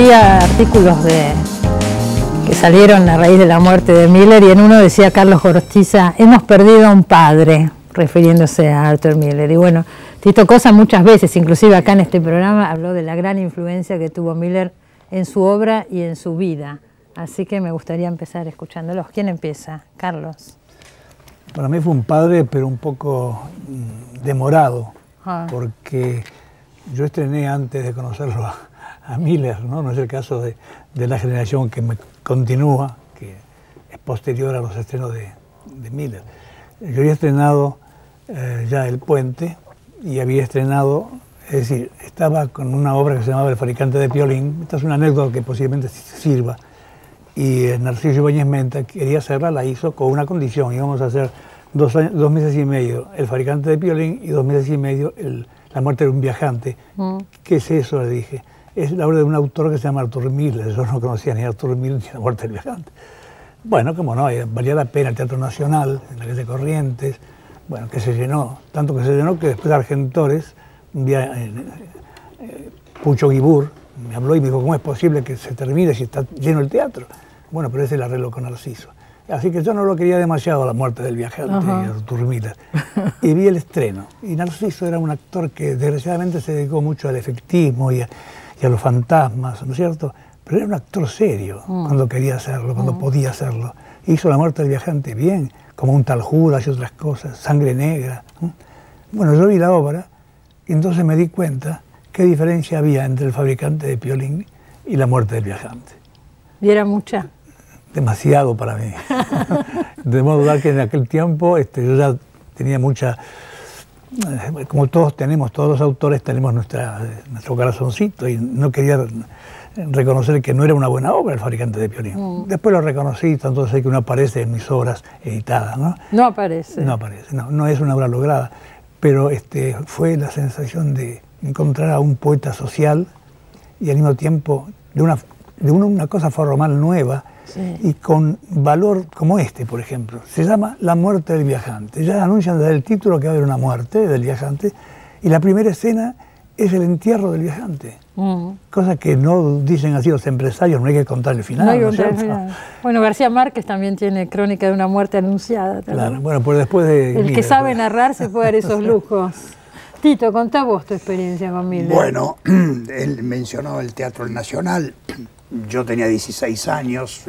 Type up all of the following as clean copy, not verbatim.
leía artículos que salieron a raíz de la muerte de Miller, y en uno decía Carlos Gorostiza: hemos perdido a un padre, refiriéndose a Arthur Miller. Y bueno, Tito Cosa muchas veces, inclusive acá en este programa, habló de la gran influencia que tuvo Miller en su obra y en su vida. Así que me gustaría empezar escuchándolos. ¿Quién empieza? Carlos. Para mí fue un padre, pero un poco demorado, porque yo estrené antes de conocerlo a Miller, ¿no? No es el caso de la generación que me continúa, que es posterior a los estrenos de Miller. Yo había estrenado ya El Puente, y había estrenado, es decir, estaba con una obra que se llamaba El Fabricante de Piolín. Esta es una anécdota que posiblemente sirva. Y Narciso Ibáñez Menta quería hacerla, la hizo con una condición: íbamos a hacer 2 meses y medio El Fabricante de Piolín y 2 meses y medio La Muerte de un Viajante. ¿Qué es eso?, le dije. Es la obra de un autor que se llama Arthur Miller. Yo no conocía ni a Arthur Miller ni a La Muerte del Viajante. Bueno, como no, valía la pena. El Teatro Nacional, en la calle Corrientes, bueno, que se llenó, tanto que se llenó que después Argentores, un día Pucho Guibur me habló y me dijo: ¿cómo es posible que se termine si está lleno el teatro? Bueno, pero ese es el arreglo con Narciso. Así que yo no lo quería demasiado, La Muerte del Viajante y Arthur Miller. Y vi el estreno. Y Narciso era un actor que desgraciadamente se dedicó mucho al efectismo y a los fantasmas, ¿no es cierto? Pero era un actor serio cuando quería hacerlo, cuando podía hacerlo. Hizo La Muerte del Viajante bien, como Un tal Judas y otras cosas, Sangre Negra. Bueno, yo vi la obra y entonces me di cuenta qué diferencia había entre El Fabricante de Piolín y La Muerte del Viajante. ¿Y era mucha? Demasiado para mí. De modo tal que en aquel tiempo yo ya tenía mucha... Como todos los autores tenemos nuestro corazoncito, y no quería reconocer que no era una buena obra El Fabricante de Piolín. Después lo reconocí, tanto sé que no aparece en mis obras editadas, ¿no? No aparece. No aparece, no es una obra lograda, pero fue la sensación de encontrar a un poeta social y al mismo tiempo de una cosa formal nueva. Sí. Y con valor como por ejemplo. Se llama La Muerte del Viajante. Ya anuncian desde el título que va a haber una muerte del viajante, y la primera escena es el entierro del viajante. Cosa que no dicen así los empresarios, no hay que contar el final. No hay que contar el final. Bueno, García Márquez también tiene Crónica de una muerte anunciada. Claro, bueno, pues después de... El que sabe narrar se puede dar esos lujos. Tito, contá vos tu experiencia con Miller. Bueno, él mencionó el Teatro Nacional. Yo tenía 16 años,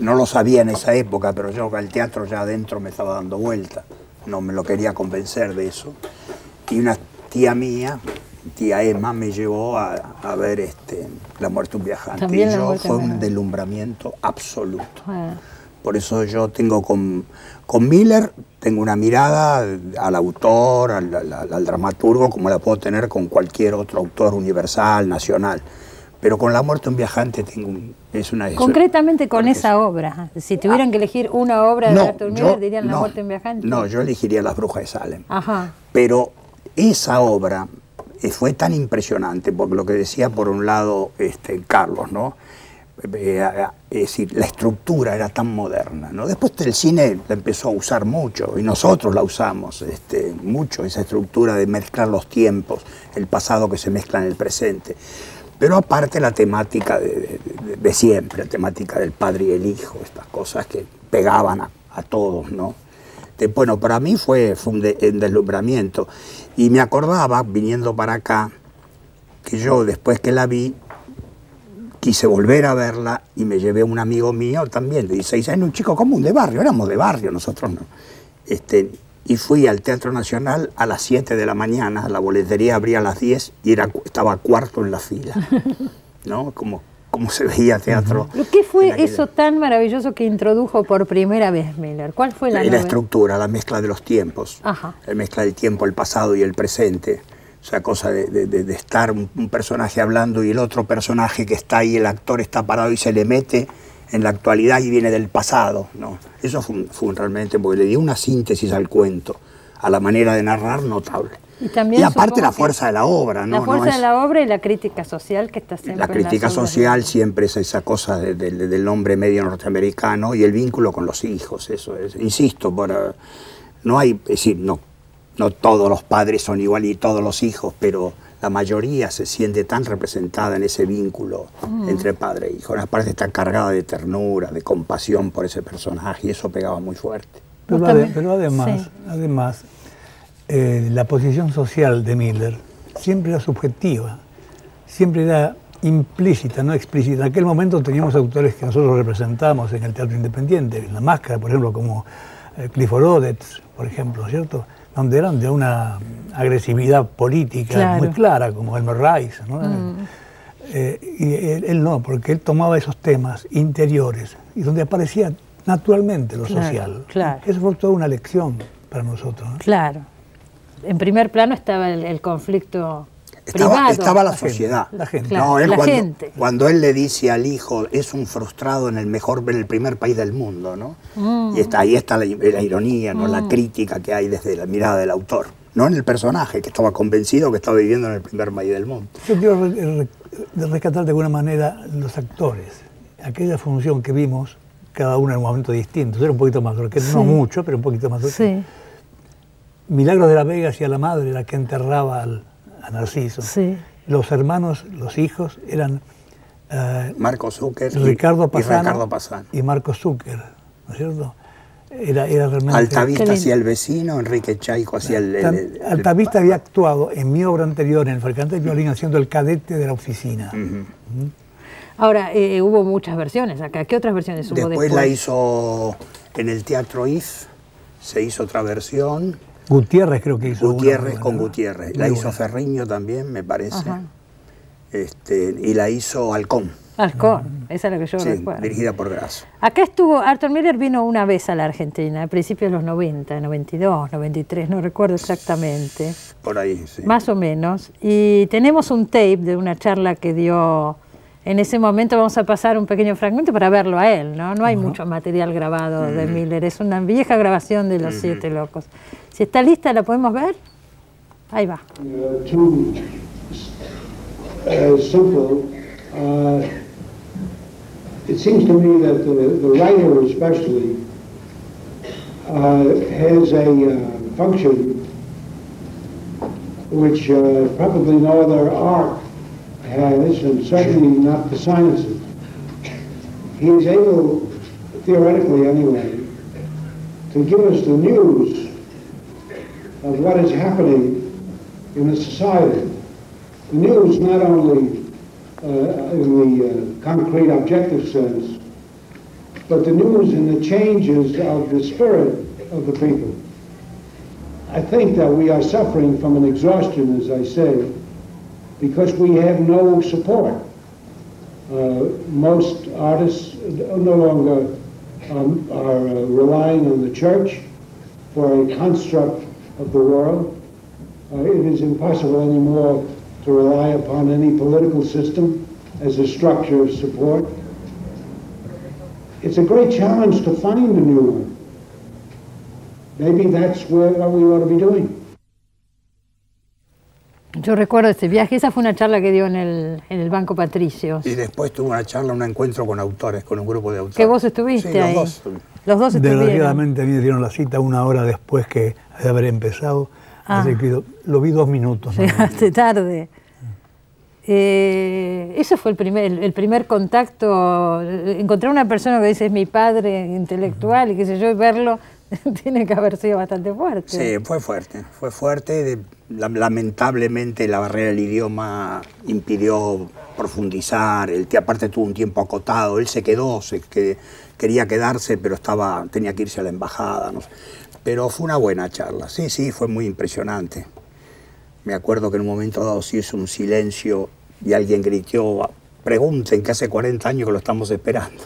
no lo sabía en esa época, pero yo el teatro ya adentro me estaba dando vuelta, no me lo quería convencer de eso. Y una tía mía, tía Emma, me llevó a ver La Muerte de un Viajante. Y yo fue un deslumbramiento absoluto. Por eso yo tengo con Miller, tengo una mirada al autor, al dramaturgo, como la puedo tener con cualquier otro autor universal, nacional. Pero con La Muerte de un Viajante es una... Concretamente con esa obra, si tuvieran que elegir una obra de Arthur Miller, ¿dirían La Muerte de un Viajante? No, yo elegiría Las Brujas de Salem. Ajá. Pero esa obra fue tan impresionante, porque lo que decía por un lado Carlos, ¿no? Es decir, la estructura era tan moderna, ¿no? Después el cine la empezó a usar mucho, y nosotros la usamos mucho, esa estructura de mezclar los tiempos, el pasado que se mezcla en el presente. Pero aparte la temática de siempre, la temática del padre y el hijo, estas cosas que pegaban a todos, ¿no? Bueno, para mí fue un deslumbramiento. Y me acordaba, viniendo para acá, que yo después que la vi, quise volver a verla y me llevé a un amigo mío también, de 16 años, un chico común de barrio, éramos de barrio nosotros, ¿no? Y fui al Teatro Nacional a las 7 de la mañana, la boletería abría a las 10 y estaba cuarto en la fila, ¿no? Como se veía teatro. ¿Qué fue eso tan maravilloso que introdujo por primera vez Miller? ¿Cuál fue la estructura, la mezcla de los tiempos, la mezcla del tiempo, el pasado y el presente. O sea, cosa de estar un personaje hablando y el otro personaje que está ahí, el actor está parado y se le mete en la actualidad y viene del pasado, ¿no? Eso fue realmente, porque le dio una síntesis al cuento, a la manera de narrar notable. Y aparte la fuerza de la obra, ¿no? La fuerza de la obra y la crítica social que está siempre. La crítica social siempre es esa cosa del hombre medio norteamericano y el vínculo con los hijos, eso es. Insisto, no hay, es decir, no todos los padres son igual y todos los hijos, pero la mayoría se siente tan representada en ese vínculo entre padre e hijo. Aparte está cargada de ternura, de compasión por ese personaje, y eso pegaba muy fuerte. Pero además, la posición social de Miller siempre era subjetiva, siempre era implícita, no explícita. En aquel momento teníamos autores que nosotros representábamos en el teatro independiente, en La Máscara, por ejemplo, como Clifford Odets, por ejemplo, ¿no es cierto?, donde eran de una agresividad política muy clara, como Elmer Rice, ¿no? Y él no, porque él tomaba esos temas interiores y donde aparecía naturalmente lo social. Eso fue toda una lección para nosotros, ¿no? Claro. En primer plano estaba el conflicto privado. Estaba la sociedad. La gente. No, la gente. Cuando él le dice al hijo, es un frustrado en el primer país del mundo, ¿no? Y ahí está la ironía, ¿no? La crítica que hay desde la mirada del autor. No en el personaje, que estaba convencido que estaba viviendo en el primer país del mundo. Yo quiero rescatar de alguna manera los actores. Aquella función que vimos, cada uno en un momento distinto. Era un poquito más duro, no mucho, pero un poquito más duro. Sí. Milagros de la Vega hacía la madre, la que enterraba a Narciso. Sí. Los hermanos, los hijos, eran Marco Zucker Ricardo Pasano y Ricardo Pasano. Y Marco Zucker, ¿no es cierto? Era realmente... Altavista hacía el vecino, Enrique Chaico hacía Altavista había actuado en mi obra anterior, en El Fabricante de Violín, haciendo el cadete de la oficina. Ahora, hubo muchas versiones acá. ¿Qué otras versiones hubo después? Después la hizo en el Teatro IF, se hizo otra versión. Gutiérrez creo que hizo Gutiérrez con Gutiérrez. La hizo Ferriño también, me parece. Y la hizo Halcón. Halcón, esa es la que yo recuerdo. Dirigida por Grasso. Acá estuvo, Arthur Miller vino una vez a la Argentina, a principios de los 90, 92, 93, no recuerdo exactamente. Por ahí, sí. Más o menos. Y tenemos un tape de una charla que dio en ese momento. Vamos a pasar un pequeño fragmento para verlo a él, ¿no? No hay mucho material grabado de Miller, es una vieja grabación de Los Siete Locos. Si está lista, ¿la podemos ver? Ahí va. It seems to me that the writer especially has a function which probably no other art has, and certainly not the sciences. He is able, theoretically anyway, to give us the news of what is happening in a society. The news not only in the concrete objective sense, but the news in the changes of the spirit of the people. I think that we are suffering from an exhaustion, as I say, because we have no support. Most artists no longer are relying on the church for a construct of the world. It is impossible anymore to rely upon any political system as a structure of support. It's a great challenge to find a new one. Maybe that's what we ought to be doing. Yo recuerdo este viaje, esa fue una charla que dio en el Banco Patricios. Y después tuvo una charla, un encuentro con autores, con un grupo de autores. ¿Que vos estuviste ahí? Los dos estuvieron. Desgraciadamente a mí me dieron la cita una hora después de haber empezado. Así que lo vi 2 minutos. Llegaste tarde. Ese fue el primer contacto. Encontrar una persona que dice es mi padre intelectual y qué sé yo, y verlo tiene que haber sido bastante fuerte. Sí, fue fuerte. Lamentablemente la barrera del idioma impidió profundizar. Aparte tuvo un tiempo acotado. Él se quedó, quería quedarse, pero tenía que irse a la embajada. No sé. Pero fue una buena charla. Sí, fue muy impresionante. Me acuerdo que en un momento dado se hizo un silencio y alguien gritó, pregunten que hace 40 años que lo estamos esperando.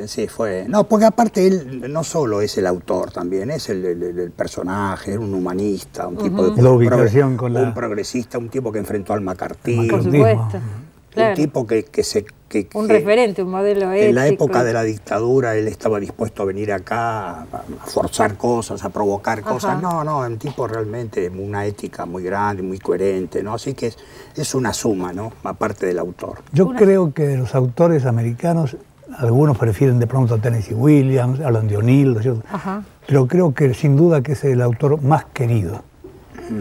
Sí, fue... No, porque aparte él no solo es el autor, también es el personaje, era un humanista, un tipo de... La ubicación con un progresista, un tipo que enfrentó al McCarthy. Por supuesto. Claro. Un tipo que un referente, un modelo ético. En la época de la dictadura él estaba dispuesto a venir acá a forzar cosas, a provocar cosas. No, un tipo realmente una ética muy grande, muy coherente, ¿no? Así que es una suma, ¿no? Aparte del autor. Yo creo que de los autores americanos, algunos prefieren de pronto a Tennessee Williams, hablan de O'Neill, ¿no es cierto? Pero creo que sin duda que es el autor más querido.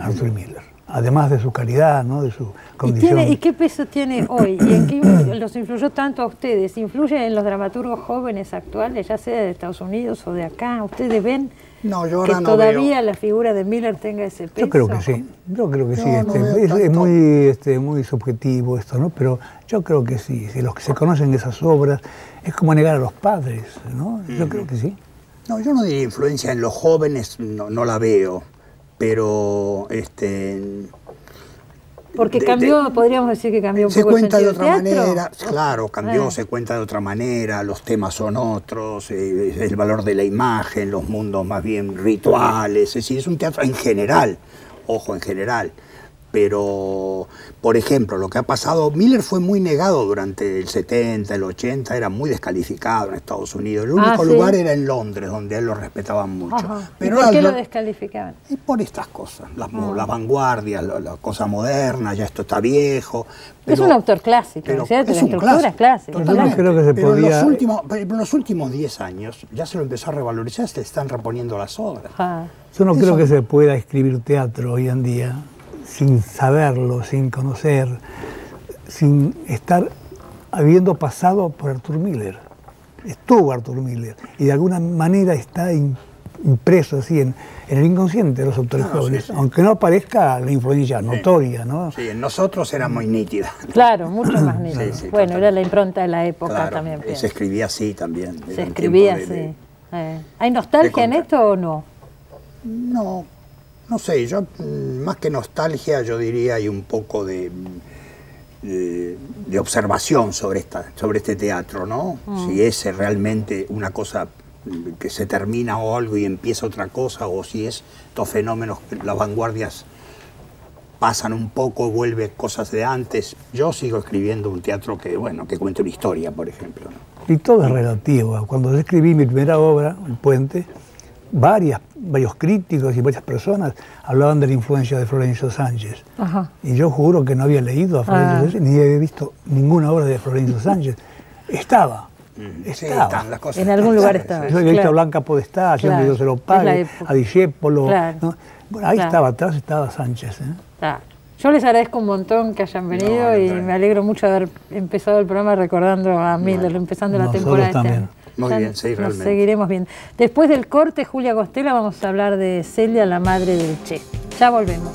Arthur Miller. Además de su calidad, ¿no? De su condición. ¿Y qué peso tiene hoy? ¿Y en qué los influyó tanto a ustedes? ¿Influye en los dramaturgos jóvenes actuales, ya sea de Estados Unidos o de acá? ¿Ustedes ven que todavía la figura de Miller tenga ese peso? Yo creo que sí, es muy subjetivo esto, ¿no? Pero yo creo que sí, si los que se conocen esas obras, es como negar a los padres, ¿no? Yo creo que sí. No, yo no diría influencia en los jóvenes, no la veo, pero porque cambió, podríamos decir que cambió un poco el sentido se cuenta de otra teatro. manera, claro, cambió, se cuenta de otra manera, los temas son otros, el valor de la imagen, los mundos más bien rituales, es decir, es un teatro en general, ojo, en general. Pero, por ejemplo, lo que ha pasado, Miller fue muy negado durante el 70, el 80, era muy descalificado en Estados Unidos. El único lugar era en Londres, donde a él lo respetaban mucho. Pero ¿por qué lo descalificaban? Y por estas cosas, las vanguardias, la cosa moderna, ya esto está viejo. Pero, es un autor clásico, ¿no es cierto? La estructura es clásica. Creo que se podía... en los últimos 10 años ya se lo empezó a revalorizar, se están reponiendo las obras. Yo no creo que se pueda escribir teatro hoy en día sin saberlo, sin conocer, sin estar habiendo pasado por Arthur Miller. Estuvo Arthur Miller y de alguna manera está impreso así en el inconsciente de los autores jóvenes, aunque no aparezca la influencia notoria, ¿no? Sí, en nosotros era muy nítida. Claro, mucho más nítida. Sí, bueno, era la impronta de la época también. Se escribía así también. Se escribía así. ¿Hay nostalgia en esto o no? No sé, yo más que nostalgia yo diría hay un poco de observación sobre este teatro, ¿no? Si es realmente una cosa que se termina o algo y empieza otra cosa, o si es estos fenómenos que las vanguardias pasan un poco, vuelve cosas de antes. Yo sigo escribiendo un teatro que cuente una historia, por ejemplo, ¿no? Y todo es relativo. Cuando yo escribí mi primera obra, El Puente, varios críticos y varias personas hablaban de la influencia de Florencio Sánchez. Y yo juro que no había leído a Florencio Sánchez, ni había visto ninguna obra de Florencio Sánchez. Estaba. Las cosas en algún lugar estaba. Yo había visto a Blanca Podestá, haciendo Dios se lo pague, a Discépolo. ¿No? Bueno, ahí atrás estaba Sánchez. Yo les agradezco un montón que hayan venido y me alegro mucho de haber empezado el programa recordando a Miller, empezando la temporada. También. Muy bien, sí, realmente. Nos seguiremos viendo. Después del corte, Julia Costela, vamos a hablar de Celia, la madre del Che. Ya volvemos.